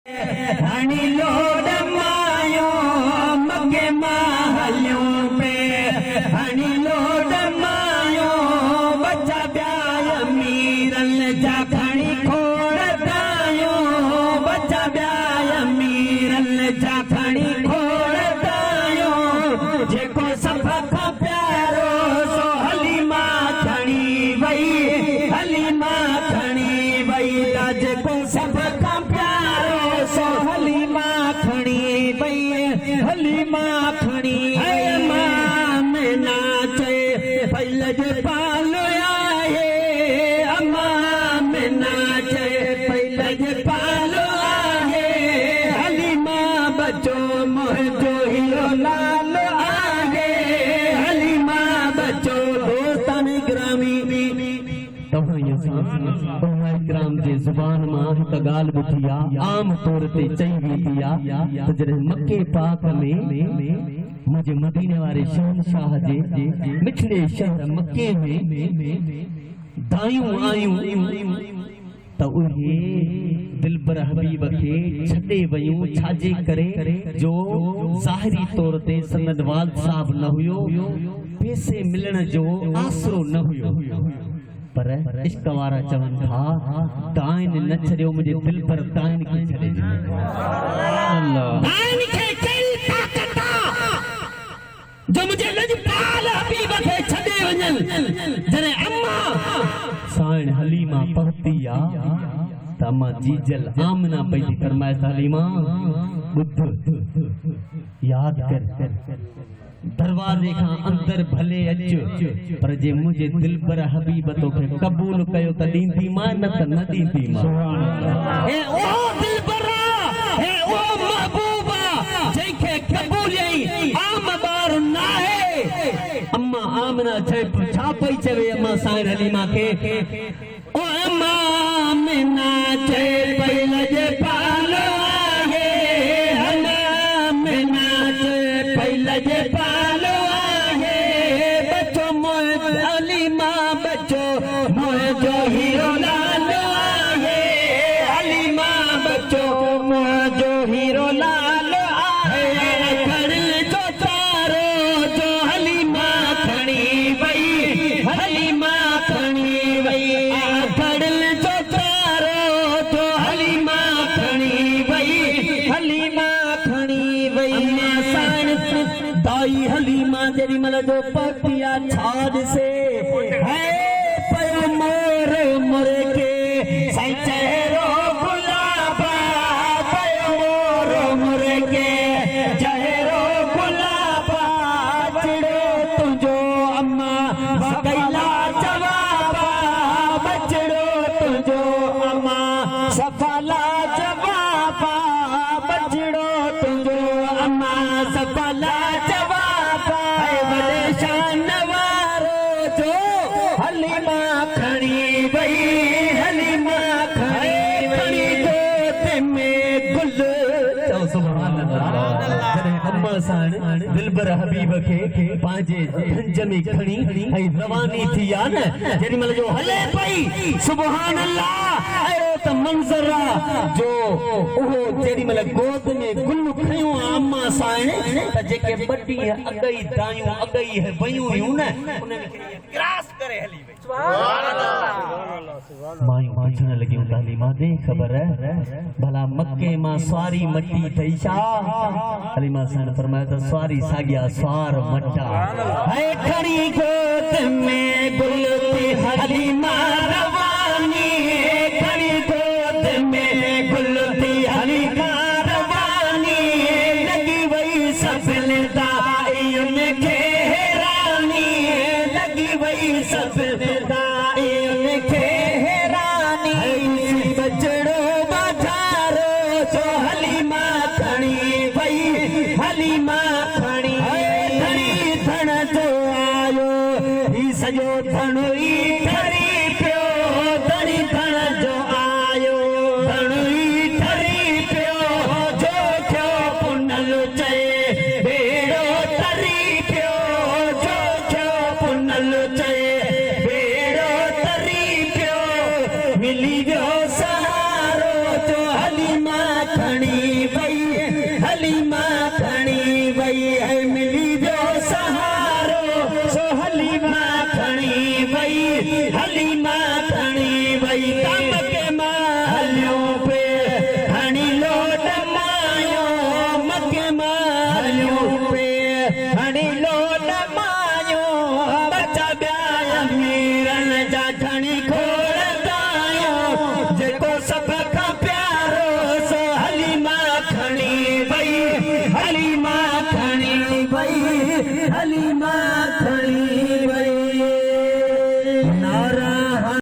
honey load मायो मगे महलियों पे honey load मायो बच्चा ब्याय मीरल जा खणी खोड़ दायो बच्चा ब्याय मीरल जा खणी खोड़ दायो जेको सब का प्यारो सो हलीमा खणी वई हलीमा खणी वई जेको सब का हलीमा खणी वई हलीमा खणी मां में नाचे पहले जे पालो आए अम्मा में नाचे पहले जे पालो आए हलीमा बचो मुझो हीरो लाल आए हलीमा बचो दोस्तान ग्रामी ग्राम जे जुबान मां हिक ॻाल्हि ॿुधी आहे आम तौर ते चई वेंदी आहे त जॾहिं मके पाक में मुंहिंजे मदीने वारे शहनशाह जे मिठड़े शहर मके में दायूं आयूं त उहे दिलबर हबीब खे छॾे वयूं छाजे करे जो ज़ाहिरी तौर ते सनद वाल साहब न हुयो पैसे मिलण जो आसरो न हुयो पर इश्क वारा चवन था दाइन न छड़ियो मुझे दिल पर दाइन की छड़े अल्लाह दाइन के कई ताकत जो मुझे लजपाल हबीब के छड़े वजन जरे अम्मा साइन हलीमा पहुती आ तमा जीजल आमना पैदी फरमाए हलीमा बुद्ध याद कर दरवाजे का अंदर भले अच पर जे मुझे दिल पर हबीब तो के कबूल कयो त दींदी मां न त न दींदी मां सुभान अल्लाह ए ओ दिल बरा ए ओ महबूबा जेके कबूल आई आम बार ना है अम्मा आमना छे छा पई चवे अम्मा साईं हलीमा के ओ अम्मा में नाचे पहले जे पालो आए अम्मा में नाचे पहले जे हीरो लाल आए हलीमा बच्चो जो हीरो लाल आए कर जो तारो जो हलीमा खणी वई हलीमा खणी वई कर जो तारो जो हलीमा खणी वई हलीमा खणी वई साइन दाई हलीमा जेरी मल जो पटिया छाज से है मोर मोर के साईं चेहरो गुलाबा मोर मोर के चेहरो गुलाबा चिड़ो तुझो अम्मा कैला जवाबा बचड़ो तुझो अम्मा सफला जवाबा बचड़ो तुझो अम्मा सफला जवाबा बड़े शान वारो जो हलीमा खणी वई हलीमा खणी वई गोद में गुल चओ सुभान अल्लाह जॾहिं अम्मा साण दिलबर हबीब खे पंहिंजे गंज में खणी ऐं रवानी थी आहे न जेॾी महिल जो हले पई सुभान अल्लाह अहिड़ो त मंज़र आहे जो उहो जेॾी महिल गोद में गुल खयूं अम्मा साण त जेके ॿ ॾींहं अॻई दायूं अॻई वयूं हुयूं न उन्हनि खे क्रास करे हली वई मायूं पुछण लॻियूं हलीमा दे ख़बर भला मके मां स्वारी मटी थई छा हलीमा सन फरमाया त स्वारी साॻिया स्वार मटा है खड़ी गोद में गुल थी हलीमा रवानी खड़ी गोद में गुल थी हलीमा रवानी लगी वई सफल दाईन खे हैरानी लगी वई सफल सजो धणुई ठरी पियो धणी धण जो आयो धणुई ठरी पियो जो थियो पुनल चए बेड़ो तरी पियो जो थियो पुनल चए बेड़ो तरी पियो मिली वियो सहारो जो हलीमा खणी हलीमा खणी वई